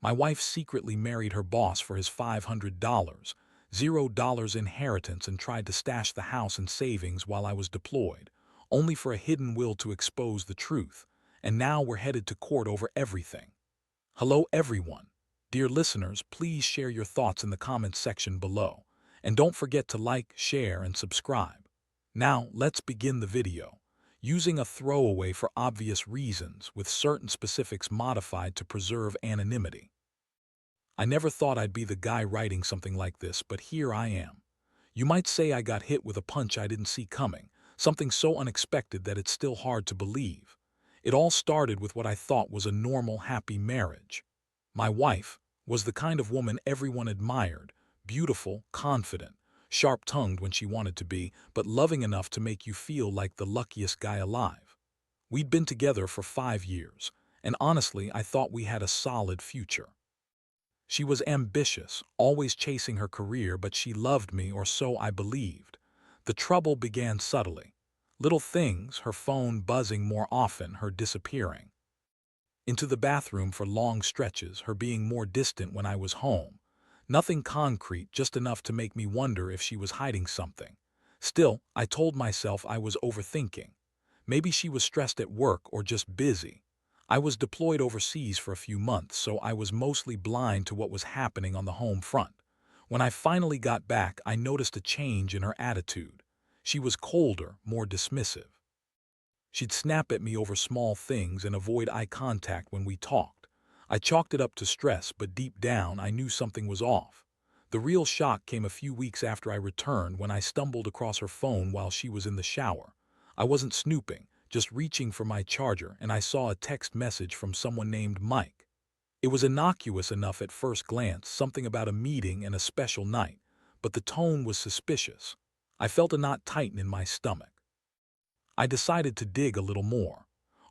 My wife secretly married her boss for his $500, $0 inheritance, and tried to stash the house in savings while I was deployed, only for a hidden will to expose the truth. And now we're headed to court over everything. Hello everyone. Dear listeners, please share your thoughts in the comments section below. And don't forget to like, share, and subscribe. Now, let's begin the video. Using a throwaway for obvious reasons, with certain specifics modified to preserve anonymity. I never thought I'd be the guy writing something like this, but here I am. You might say I got hit with a punch I didn't see coming, something so unexpected that it's still hard to believe. It all started with what I thought was a normal, happy marriage. My wife was the kind of woman everyone admired, beautiful, confident, sharp-tongued when she wanted to be, but loving enough to make you feel like the luckiest guy alive. We'd been together for 5 years, and honestly, I thought we had a solid future. She was ambitious, always chasing her career, but she loved me, or so I believed. The trouble began subtly. Little things, her phone buzzing more often, her disappearing into the bathroom for long stretches, her being more distant when I was home. Nothing concrete, just enough to make me wonder if she was hiding something. Still, I told myself I was overthinking. Maybe she was stressed at work or just busy. I was deployed overseas for a few months, so I was mostly blind to what was happening on the home front. When I finally got back, I noticed a change in her attitude. She was colder, more dismissive. She'd snap at me over small things and avoid eye contact when we talked. I chalked it up to stress, but deep down I knew something was off. The real shock came a few weeks after I returned, when I stumbled across her phone while she was in the shower. I wasn't snooping, just reaching for my charger, and I saw a text message from someone named Mike. It was innocuous enough at first glance, something about a meeting and a special night, but the tone was suspicious. I felt a knot tighten in my stomach. I decided to dig a little more.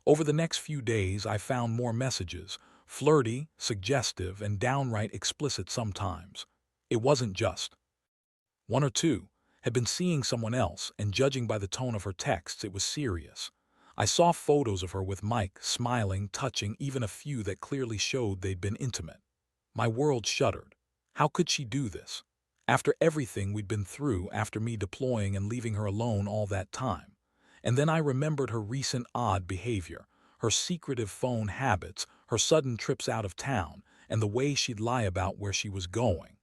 Over the next few days, I found more messages, flirty, suggestive, and downright explicit sometimes. It wasn't just one or two, had been seeing someone else, and judging by the tone of her texts, it was serious. I saw photos of her with Mike, smiling, touching, even a few that clearly showed they'd been intimate. My world shuddered. How could she do this? After everything we'd been through, after me deploying and leaving her alone all that time. And then I remembered her recent odd behavior, her secretive phone habits, her sudden trips out of town, and the way she'd lie about where she was going.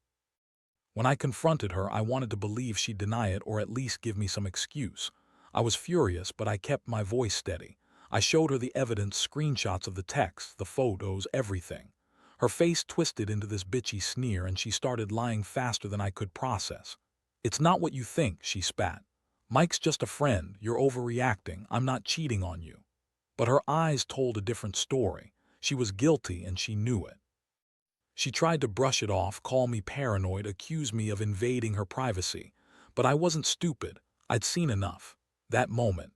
When I confronted her, I wanted to believe she'd deny it or at least give me some excuse. I was furious, but I kept my voice steady. I showed her the evidence, screenshots of the texts, the photos, everything. Her face twisted into this bitchy sneer, and she started lying faster than I could process. "It's not what you think," she spat. "Mike's just a friend, you're overreacting, I'm not cheating on you." But her eyes told a different story. She was guilty, and she knew it. She tried to brush it off, call me paranoid, accuse me of invading her privacy. But I wasn't stupid. I'd seen enough. That moment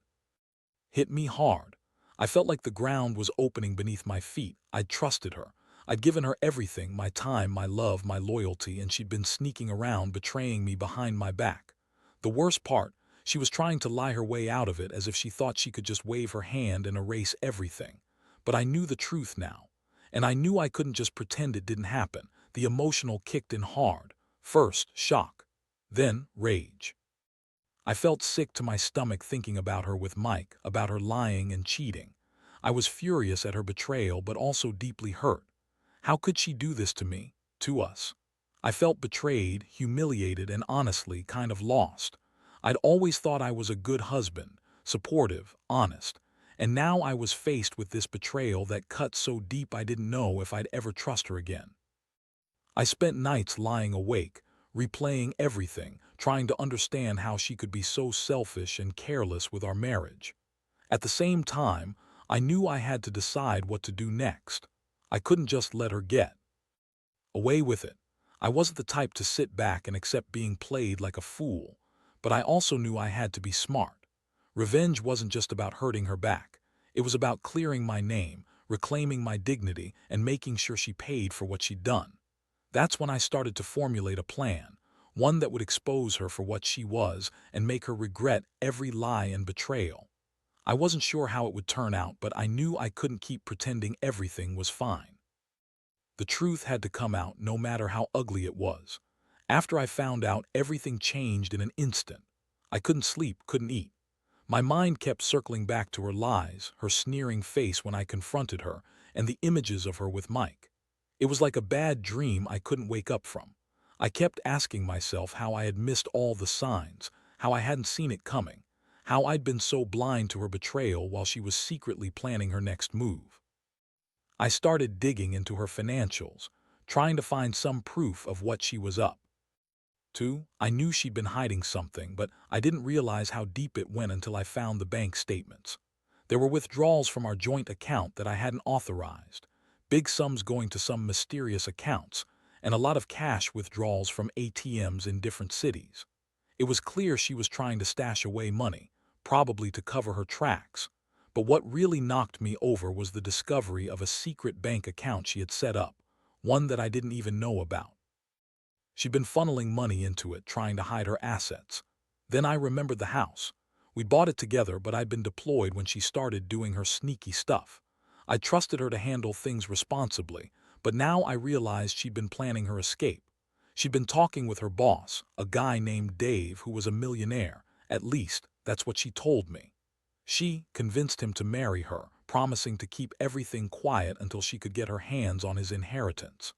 hit me hard. I felt like the ground was opening beneath my feet. I'd trusted her. I'd given her everything, my time, my love, my loyalty, and she'd been sneaking around, betraying me behind my back. The worst part, she was trying to lie her way out of it, as if she thought she could just wave her hand and erase everything. But I knew the truth now. And I knew I couldn't just pretend it didn't happen. The emotional kicked in hard. First, shock. Then, rage. I felt sick to my stomach thinking about her with Mike, about her lying and cheating. I was furious at her betrayal, but also deeply hurt. How could she do this to me, to us? I felt betrayed, humiliated, and honestly kind of lost. I'd always thought I was a good husband, supportive, honest. And now I was faced with this betrayal that cut so deep I didn't know if I'd ever trust her again. I spent nights lying awake, replaying everything, trying to understand how she could be so selfish and careless with our marriage. At the same time, I knew I had to decide what to do next. I couldn't just let her get away with it. I wasn't the type to sit back and accept being played like a fool, but I also knew I had to be smart. Revenge wasn't just about hurting her back. It was about clearing my name, reclaiming my dignity, and making sure she paid for what she'd done. That's when I started to formulate a plan, one that would expose her for what she was and make her regret every lie and betrayal. I wasn't sure how it would turn out, but I knew I couldn't keep pretending everything was fine. The truth had to come out no matter how ugly it was. After I found out, everything changed in an instant. I couldn't sleep, couldn't eat. My mind kept circling back to her lies, her sneering face when I confronted her, and the images of her with Mike. It was like a bad dream I couldn't wake up from. I kept asking myself how I had missed all the signs, how I hadn't seen it coming, how I'd been so blind to her betrayal while she was secretly planning her next move. I started digging into her financials, trying to find some proof of what she was up to. I knew she'd been hiding something, but I didn't realize how deep it went until I found the bank statements. There were withdrawals from our joint account that I hadn't authorized, big sums going to some mysterious accounts, and a lot of cash withdrawals from ATMs in different cities. It was clear she was trying to stash away money, probably to cover her tracks. But what really knocked me over was the discovery of a secret bank account she had set up, one that I didn't even know about. She'd been funneling money into it, trying to hide her assets. Then I remembered the house. We'd bought it together, but I'd been deployed when she started doing her sneaky stuff. I trusted her to handle things responsibly, but now I realized she'd been planning her escape. She'd been talking with her boss, a guy named Dave who was a millionaire. At least, that's what she told me. She convinced him to marry her, promising to keep everything quiet until she could get her hands on his inheritance.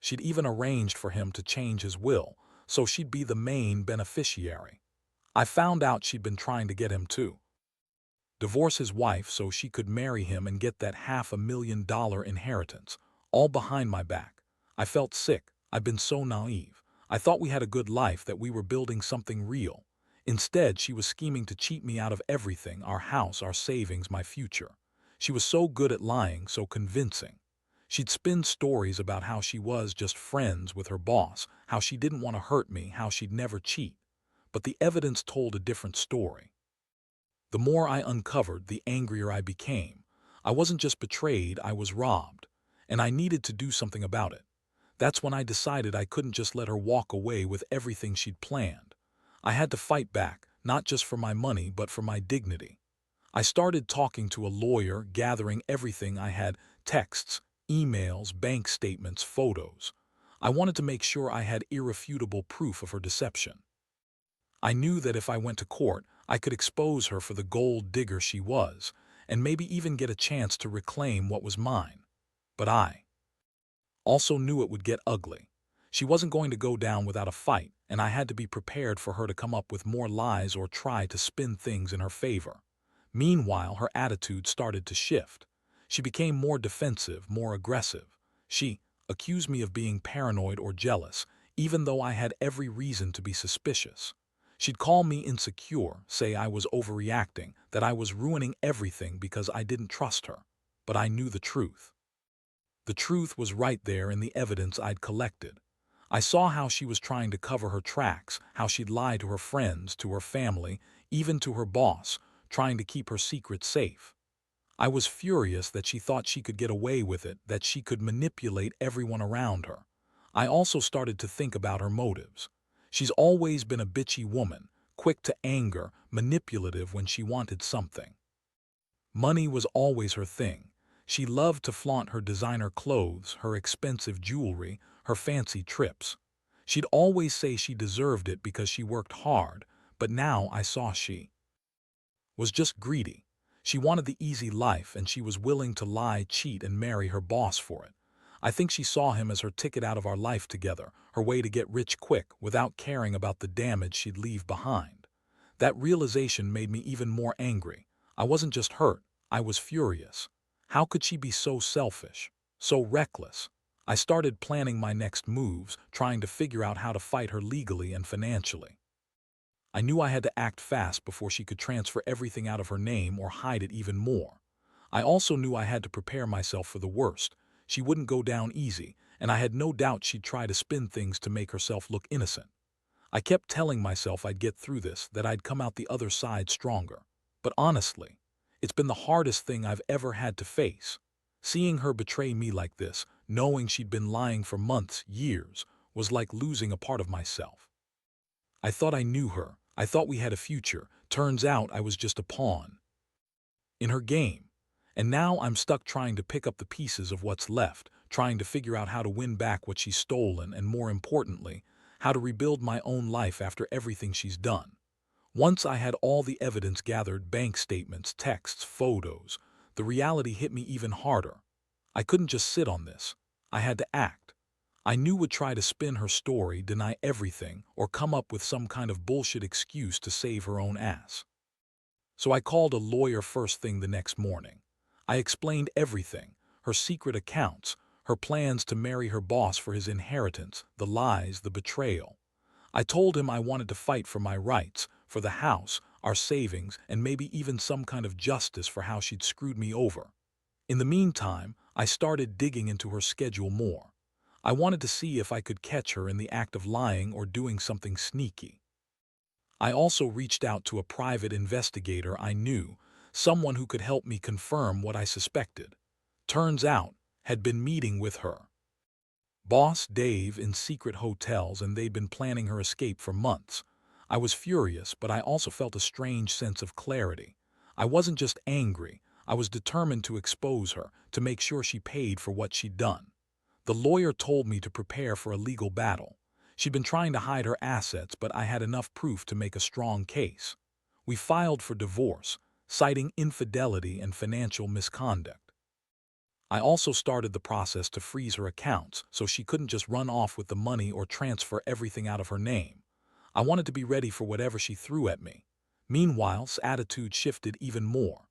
She'd even arranged for him to change his will, so she'd be the main beneficiary. I found out she'd been trying to get him to divorce his wife so she could marry him and get that $500,000 inheritance, all behind my back. I felt sick. I'd been so naive. I thought we had a good life, that we were building something real. Instead, she was scheming to cheat me out of everything: our house, our savings, my future. She was so good at lying, so convincing. She'd spin stories about how she was just friends with her boss, how she didn't want to hurt me, how she'd never cheat. But the evidence told a different story. The more I uncovered, the angrier I became. I wasn't just betrayed, I was robbed. And I needed to do something about it. That's when I decided I couldn't just let her walk away with everything she'd planned. I had to fight back, not just for my money, but for my dignity. I started talking to a lawyer, gathering everything I had: texts, emails, bank statements, photos. I wanted to make sure I had irrefutable proof of her deception. I knew that if I went to court, I could expose her for the gold digger she was, and maybe even get a chance to reclaim what was mine. But I also knew it would get ugly. She wasn't going to go down without a fight, and I had to be prepared for her to come up with more lies or try to spin things in her favor. Meanwhile, her attitude started to shift. She became more defensive, more aggressive. She accused me of being paranoid or jealous, even though I had every reason to be suspicious. She'd call me insecure, say I was overreacting, that I was ruining everything because I didn't trust her. But I knew the truth. The truth was right there in the evidence I'd collected. I saw how she was trying to cover her tracks, how she'd lie to her friends, to her family, even to her boss, trying to keep her secret safe. I was furious that she thought she could get away with it, that she could manipulate everyone around her. I also started to think about her motives. She's always been a bitchy woman, quick to anger, manipulative when she wanted something. Money was always her thing. She loved to flaunt her designer clothes, her expensive jewelry, her fancy trips. She'd always say she deserved it because she worked hard, but now I saw she was just greedy. She wanted the easy life, and she was willing to lie, cheat, and marry her boss for it. I think she saw him as her ticket out of our life together, her way to get rich quick without caring about the damage she'd leave behind. That realization made me even more angry. I wasn't just hurt, I was furious. How could she be so selfish, so reckless? I started planning my next moves, trying to figure out how to fight her legally and financially. I knew I had to act fast before she could transfer everything out of her name or hide it even more. I also knew I had to prepare myself for the worst. She wouldn't go down easy, and I had no doubt she'd try to spin things to make herself look innocent. I kept telling myself I'd get through this, that I'd come out the other side stronger. But honestly, it's been the hardest thing I've ever had to face. Seeing her betray me like this, knowing she'd been lying for months, years, was like losing a part of myself. I thought I knew her. I thought we had a future. Turns out I was just a pawn in her game. And now I'm stuck trying to pick up the pieces of what's left, trying to figure out how to win back what she's stolen and, more importantly, how to rebuild my own life after everything she's done. Once I had all the evidence gathered, bank statements, texts, photos, the reality hit me even harder. I couldn't just sit on this. I had to act. I knew would try to spin her story, deny everything, or come up with some kind of bullshit excuse to save her own ass. So I called a lawyer first thing the next morning. I explained everything, her secret accounts, her plans to marry her boss for his inheritance, the lies, the betrayal. I told him I wanted to fight for my rights, for the house, our savings, and maybe even some kind of justice for how she'd screwed me over. In the meantime, I started digging into her schedule more. I wanted to see if I could catch her in the act of lying or doing something sneaky. I also reached out to a private investigator I knew, someone who could help me confirm what I suspected. Turns out, had been meeting with her boss Dave in secret hotels, and they'd been planning her escape for months. I was furious, but I also felt a strange sense of clarity. I wasn't just angry, I was determined to expose her, to make sure she paid for what she'd done. The lawyer told me to prepare for a legal battle. She'd been trying to hide her assets, but I had enough proof to make a strong case. We filed for divorce, citing infidelity and financial misconduct. I also started the process to freeze her accounts so she couldn't just run off with the money or transfer everything out of her name. I wanted to be ready for whatever she threw at me. Meanwhile, her attitude shifted even more.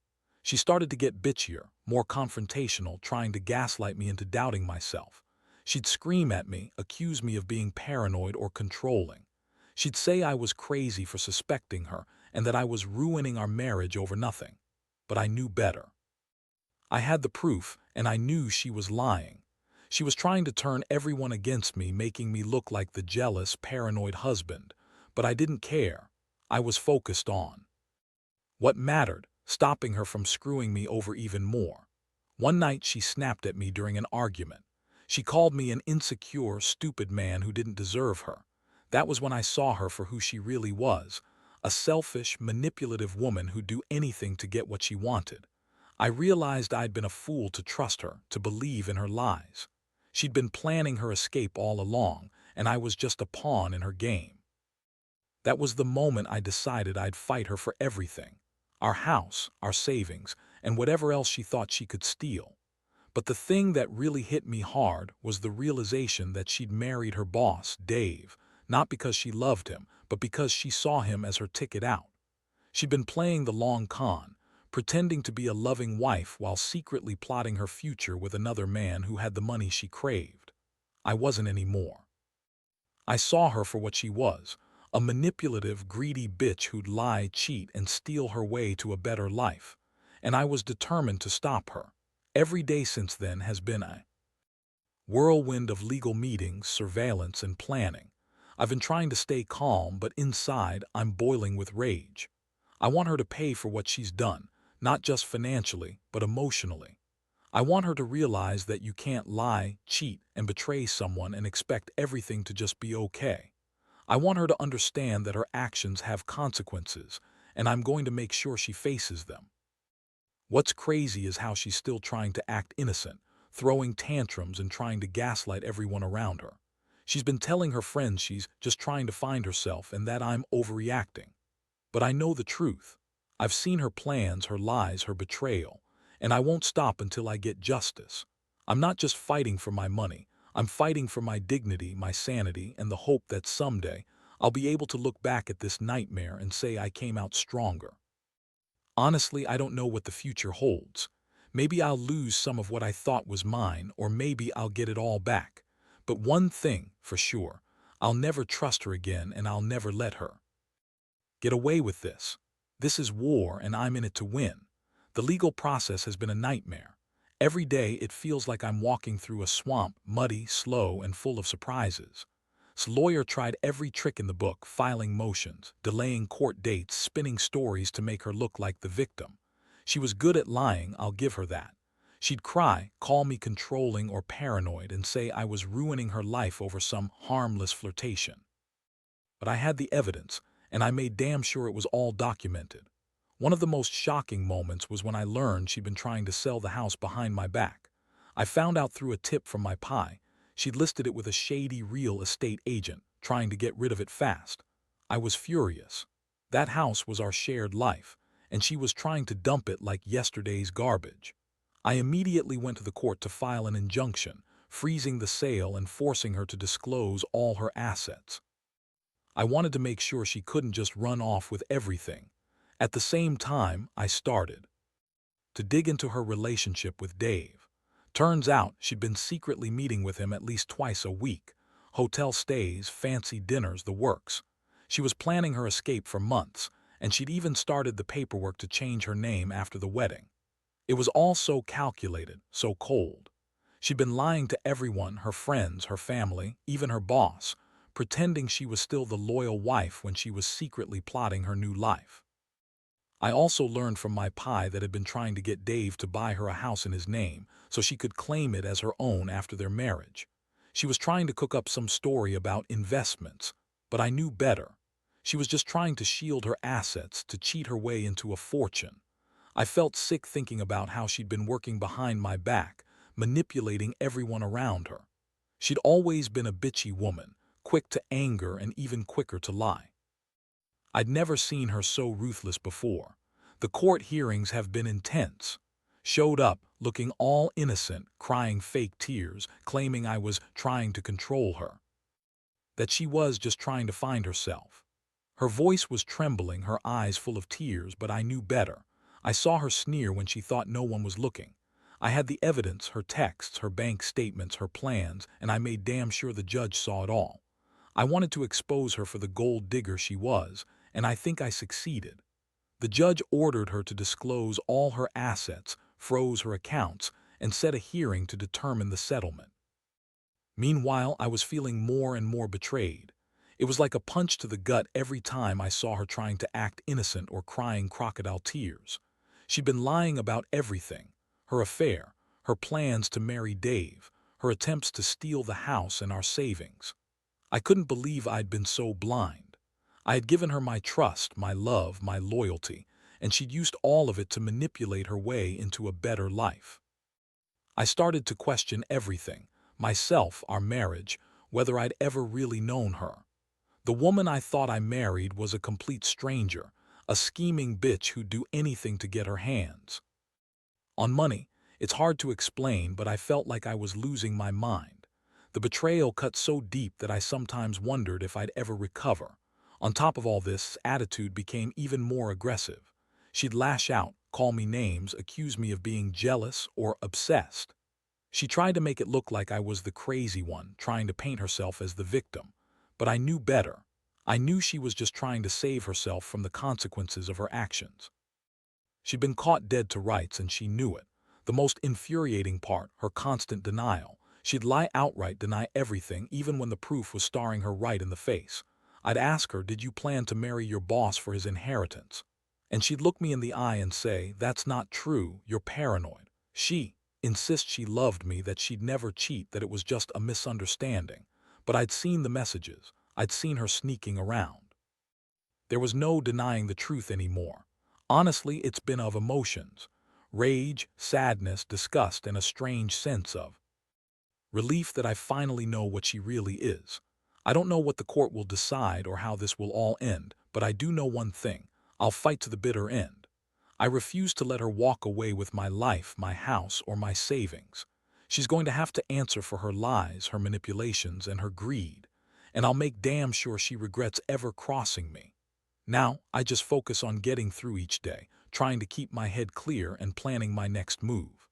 She started to get bitchier, more confrontational, trying to gaslight me into doubting myself. She'd scream at me, accuse me of being paranoid or controlling. She'd say I was crazy for suspecting her and that I was ruining our marriage over nothing. But I knew better. I had the proof, and I knew she was lying. She was trying to turn everyone against me, making me look like the jealous, paranoid husband. But I didn't care. I was focused on what mattered, stopping her from screwing me over even more. One night she snapped at me during an argument. She called me an insecure, stupid man who didn't deserve her. That was when I saw her for who she really was, a selfish, manipulative woman who'd do anything to get what she wanted. I realized I'd been a fool to trust her, to believe in her lies. She'd been planning her escape all along, and I was just a pawn in her game. That was the moment I decided I'd fight her for everything. Our house, our savings, and whatever else she thought she could steal. But the thing that really hit me hard was the realization that she'd married her boss, Dave, not because she loved him, but because she saw him as her ticket out. She'd been playing the long con, pretending to be a loving wife while secretly plotting her future with another man who had the money she craved. I wasn't anymore. I saw her for what she was, a manipulative, greedy bitch who'd lie, cheat, and steal her way to a better life. And I was determined to stop her. Every day since then has been a whirlwind of legal meetings, surveillance, and planning. I've been trying to stay calm, but inside I'm boiling with rage. I want her to pay for what she's done, not just financially, but emotionally. I want her to realize that you can't lie, cheat, and betray someone and expect everything to just be okay. I want her to understand that her actions have consequences, and I'm going to make sure she faces them. What's crazy is how she's still trying to act innocent, throwing tantrums and trying to gaslight everyone around her. She's been telling her friends she's just trying to find herself and that I'm overreacting. But I know the truth. I've seen her plans, her lies, her betrayal, and I won't stop until I get justice. I'm not just fighting for my money. I'm fighting for my dignity, my sanity, and the hope that someday I'll be able to look back at this nightmare and say I came out stronger. Honestly, I don't know what the future holds. Maybe I'll lose some of what I thought was mine, or maybe I'll get it all back. But one thing, for sure, I'll never trust her again, and I'll never let her get away with this. This is war, and I'm in it to win. The legal process has been a nightmare. Every day it feels like I'm walking through a swamp, muddy, slow, and full of surprises. This lawyer tried every trick in the book, filing motions, delaying court dates, spinning stories to make her look like the victim. She was good at lying, I'll give her that. She'd cry, call me controlling or paranoid, and say I was ruining her life over some harmless flirtation. But I had the evidence, and I made damn sure it was all documented. One of the most shocking moments was when I learned she'd been trying to sell the house behind my back. I found out through a tip from my pie. She'd listed it with a shady real estate agent, trying to get rid of it fast. I was furious. That house was our shared life, and she was trying to dump it like yesterday's garbage. I immediately went to the court to file an injunction, freezing the sale and forcing her to disclose all her assets. I wanted to make sure she couldn't just run off with everything. At the same time, I started to dig into her relationship with Dave. Turns out she'd been secretly meeting with him at least twice a week. Hotel stays, fancy dinners, the works. She was planning her escape for months, and she'd even started the paperwork to change her name after the wedding. It was all so calculated, so cold. She'd been lying to everyone, her friends, her family, even her boss, pretending she was still the loyal wife when she was secretly plotting her new life. I also learned from my pie that had been trying to get Dave to buy her a house in his name so she could claim it as her own after their marriage. She was trying to cook up some story about investments, but I knew better. She was just trying to shield her assets to cheat her way into a fortune. I felt sick thinking about how she'd been working behind my back, manipulating everyone around her. She'd always been a bitchy woman, quick to anger and even quicker to lie. I'd never seen her so ruthless before. The court hearings have been intense. Showed up, looking all innocent, crying fake tears, claiming I was trying to control her. That she was just trying to find herself. Her voice was trembling, her eyes full of tears, but I knew better. I saw her sneer when she thought no one was looking. I had the evidence, her texts, her bank statements, her plans, and I made damn sure the judge saw it all. I wanted to expose her for the gold digger she was, and I think I succeeded. The judge ordered her to disclose all her assets, froze her accounts, and set a hearing to determine the settlement. Meanwhile, I was feeling more and more betrayed. It was like a punch to the gut every time I saw her trying to act innocent or crying crocodile tears. She'd been lying about everything: her affair, her plans to marry Dave, her attempts to steal the house and our savings. I couldn't believe I'd been so blind. I had given her my trust, my love, my loyalty, and she'd used all of it to manipulate her way into a better life. I started to question everything: myself, our marriage, whether I'd ever really known her. The woman I thought I married was a complete stranger, a scheming bitch who'd do anything to get her hands on money. It's hard to explain, but I felt like I was losing my mind. The betrayal cut so deep that I sometimes wondered if I'd ever recover. On top of all this, attitude became even more aggressive. She'd lash out, call me names, accuse me of being jealous or obsessed. She tried to make it look like I was the crazy one, trying to paint herself as the victim. But I knew better. I knew she was just trying to save herself from the consequences of her actions. She'd been caught dead to rights, and she knew it. The most infuriating part, her constant denial. She'd lie outright, deny everything, even when the proof was staring her right in the face. I'd ask her, "Did you plan to marry your boss for his inheritance?" And she'd look me in the eye and say, "That's not true, you're paranoid." She insist she loved me, that she'd never cheat, that it was just a misunderstanding. But I'd seen the messages. I'd seen her sneaking around. There was no denying the truth anymore. Honestly, it's been of emotions: rage, sadness, disgust, and a strange sense of relief that I finally know what she really is. I don't know what the court will decide or how this will all end, but I do know one thing: I'll fight to the bitter end. I refuse to let her walk away with my life, my house, or my savings. She's going to have to answer for her lies, her manipulations, and her greed. And I'll make damn sure she regrets ever crossing me. Now, I just focus on getting through each day, trying to keep my head clear and planning my next move.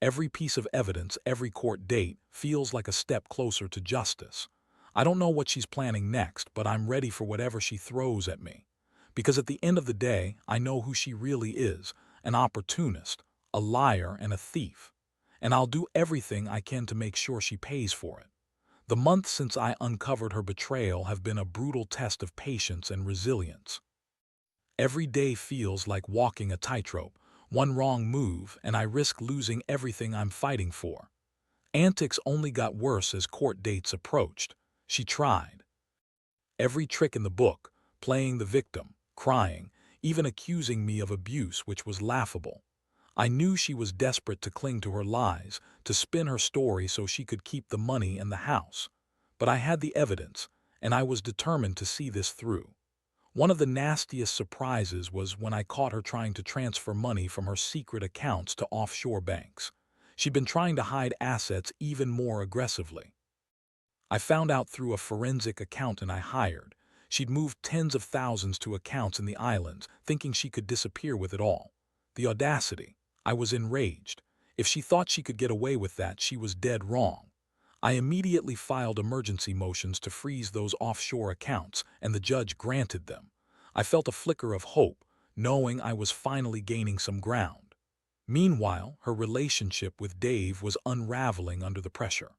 Every piece of evidence, every court date, feels like a step closer to justice. I don't know what she's planning next, but I'm ready for whatever she throws at me. Because at the end of the day, I know who she really is: an opportunist, a liar, and a thief. And I'll do everything I can to make sure she pays for it. The months since I uncovered her betrayal have been a brutal test of patience and resilience. Every day feels like walking a tightrope. One wrong move, and I risk losing everything I'm fighting for. Antics only got worse as court dates approached. She tried every trick in the book: playing the victim, crying, even accusing me of abuse, which was laughable. I knew she was desperate to cling to her lies, to spin her story so she could keep the money and the house. But I had the evidence, and I was determined to see this through. One of the nastiest surprises was when I caught her trying to transfer money from her secret accounts to offshore banks. She'd been trying to hide assets even more aggressively. I found out through a forensic accountant I hired. She'd moved tens of thousands to accounts in the islands, thinking she could disappear with it all. The audacity! I was enraged. If she thought she could get away with that, she was dead wrong. I immediately filed emergency motions to freeze those offshore accounts, and the judge granted them. I felt a flicker of hope, knowing I was finally gaining some ground. Meanwhile, her relationship with Dave was unraveling under the pressure.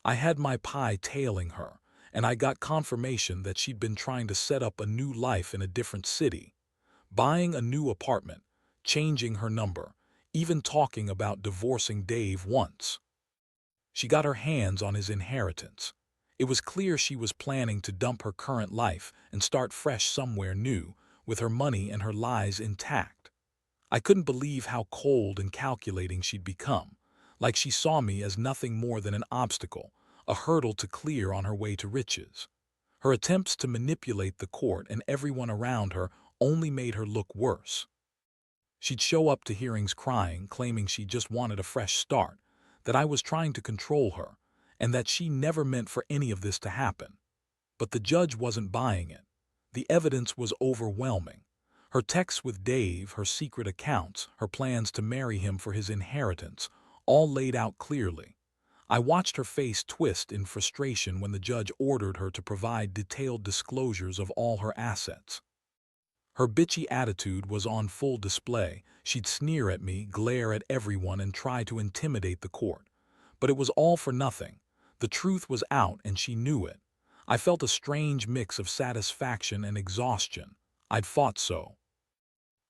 I had my pie tailing her, and I got confirmation that she'd been trying to set up a new life in a different city, buying a new apartment, changing her number, even talking about divorcing Dave once. She got her hands on his inheritance. It was clear she was planning to dump her current life and start fresh somewhere new, with her money and her lies intact. I couldn't believe how cold and calculating she'd become, like she saw me as nothing more than an obstacle, a hurdle to clear on her way to riches. Her attempts to manipulate the court and everyone around her only made her look worse. She'd show up to hearings crying, claiming she just wanted a fresh start, that I was trying to control her, and that she never meant for any of this to happen. But the judge wasn't buying it. The evidence was overwhelming. Her texts with Dave, her secret accounts, her plans to marry him for his inheritance, all laid out clearly. I watched her face twist in frustration when the judge ordered her to provide detailed disclosures of all her assets. Her bitchy attitude was on full display. She'd sneer at me, glare at everyone, and try to intimidate the court. But it was all for nothing. The truth was out, and she knew it. I felt a strange mix of satisfaction and exhaustion. I'd fought so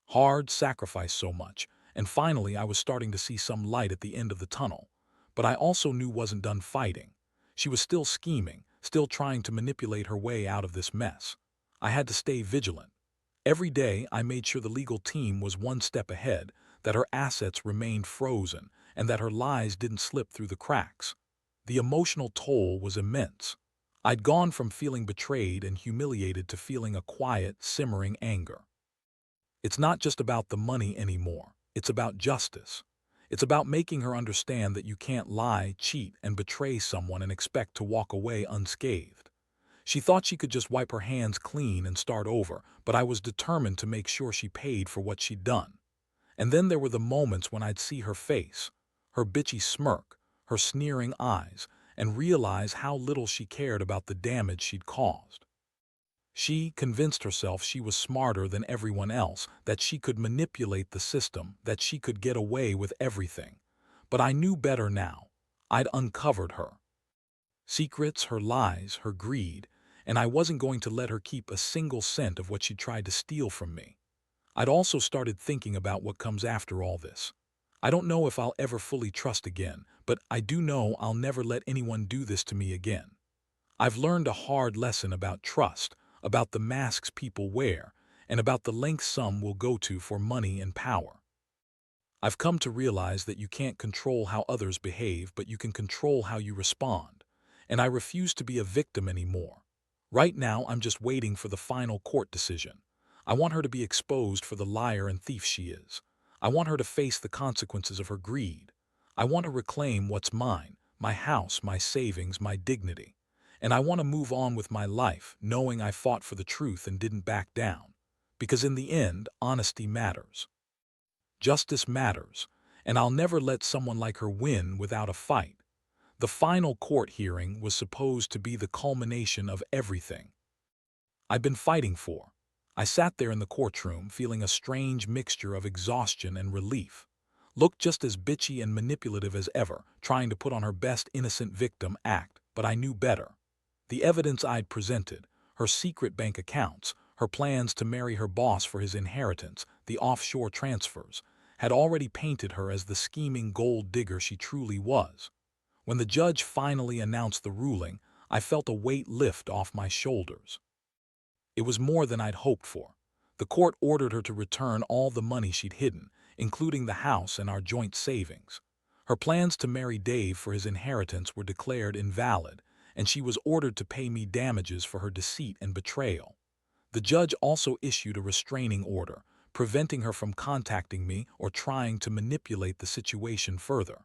hard, sacrificed so much, and finally I was starting to see some light at the end of the tunnel. But I also knew wasn't done fighting. She was still scheming, still trying to manipulate her way out of this mess. I had to stay vigilant. Every day I made sure the legal team was one step ahead, that her assets remained frozen, and that her lies didn't slip through the cracks. The emotional toll was immense. I'd gone from feeling betrayed and humiliated to feeling a quiet, simmering anger. It's not just about the money anymore. It's about justice. It's about making her understand that you can't lie, cheat, and betray someone and expect to walk away unscathed. She thought she could just wipe her hands clean and start over, but I was determined to make sure she paid for what she'd done. And then there were the moments when I'd see her face, her bitchy smirk, her sneering eyes, and realize how little she cared about the damage she'd caused. She convinced herself she was smarter than everyone else, that she could manipulate the system, that she could get away with everything. But I knew better now. I'd uncovered her secrets, her lies, her greed, and I wasn't going to let her keep a single cent of what she tried to steal from me. I'd also started thinking about what comes after all this. I don't know if I'll ever fully trust again, but I do know I'll never let anyone do this to me again. I've learned a hard lesson about trust, about the masks people wear, and about the lengths some will go to for money and power. I've come to realize that you can't control how others behave, but you can control how you respond. And I refuse to be a victim anymore. Right now, I'm just waiting for the final court decision. I want her to be exposed for the liar and thief she is. I want her to face the consequences of her greed. I want to reclaim what's mine, my house, my savings, my dignity. And I want to move on with my life, knowing I fought for the truth and didn't back down. Because in the end, honesty matters. Justice matters, and I'll never let someone like her win without a fight. The final court hearing was supposed to be the culmination of everything I've been fighting for. I sat there in the courtroom feeling a strange mixture of exhaustion and relief. Looked just as bitchy and manipulative as ever, trying to put on her best innocent victim act, but I knew better. The evidence I'd presented, her secret bank accounts, her plans to marry her boss for his inheritance, the offshore transfers, had already painted her as the scheming gold digger she truly was. When the judge finally announced the ruling, I felt a weight lift off my shoulders. It was more than I'd hoped for. The court ordered her to return all the money she'd hidden, including the house and our joint savings. Her plans to marry Dave for his inheritance were declared invalid, and she was ordered to pay me damages for her deceit and betrayal. The judge also issued a restraining order, preventing her from contacting me or trying to manipulate the situation further.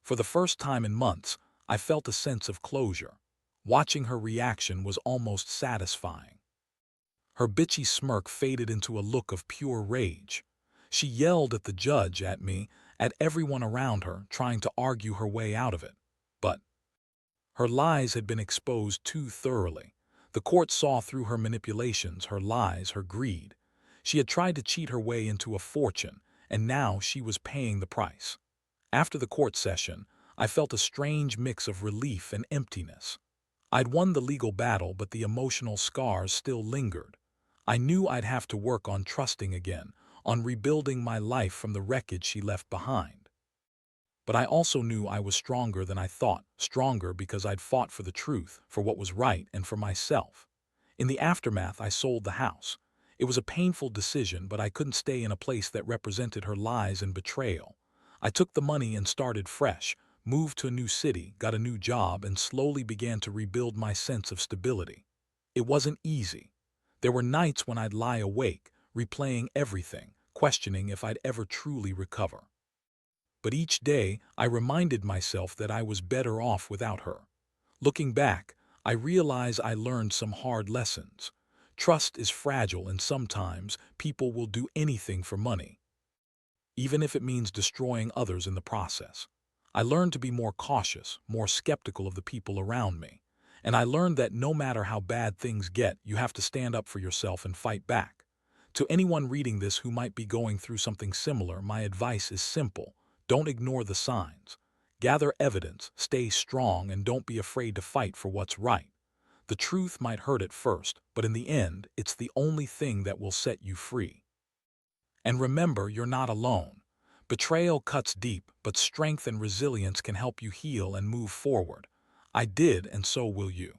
For the first time in months, I felt a sense of closure. Watching her reaction was almost satisfying. Her bitchy smirk faded into a look of pure rage. She yelled at the judge, at me, at everyone around her, trying to argue her way out of it. But her lies had been exposed too thoroughly. The court saw through her manipulations, her lies, her greed. She had tried to cheat her way into a fortune, and now she was paying the price. After the court session, I felt a strange mix of relief and emptiness. I'd won the legal battle, but the emotional scars still lingered. I knew I'd have to work on trusting again, on rebuilding my life from the wreckage she left behind. But I also knew I was stronger than I thought, stronger because I'd fought for the truth, for what was right, and for myself. In the aftermath, I sold the house. It was a painful decision, but I couldn't stay in a place that represented her lies and betrayal. I took the money and started fresh, moved to a new city, got a new job, and slowly began to rebuild my sense of stability. It wasn't easy. There were nights when I'd lie awake, replaying everything, questioning if I'd ever truly recover. But each day, I reminded myself that I was better off without her. Looking back, I realize I learned some hard lessons. Trust is fragile, and sometimes people will do anything for money, even if it means destroying others in the process. I learned to be more cautious, more skeptical of the people around me. And I learned that no matter how bad things get, you have to stand up for yourself and fight back. To anyone reading this who might be going through something similar, my advice is simple. Don't ignore the signs. Gather evidence, stay strong, and don't be afraid to fight for what's right. The truth might hurt at first, but in the end, it's the only thing that will set you free. And remember, you're not alone. Betrayal cuts deep, but strength and resilience can help you heal and move forward. I did, and so will you.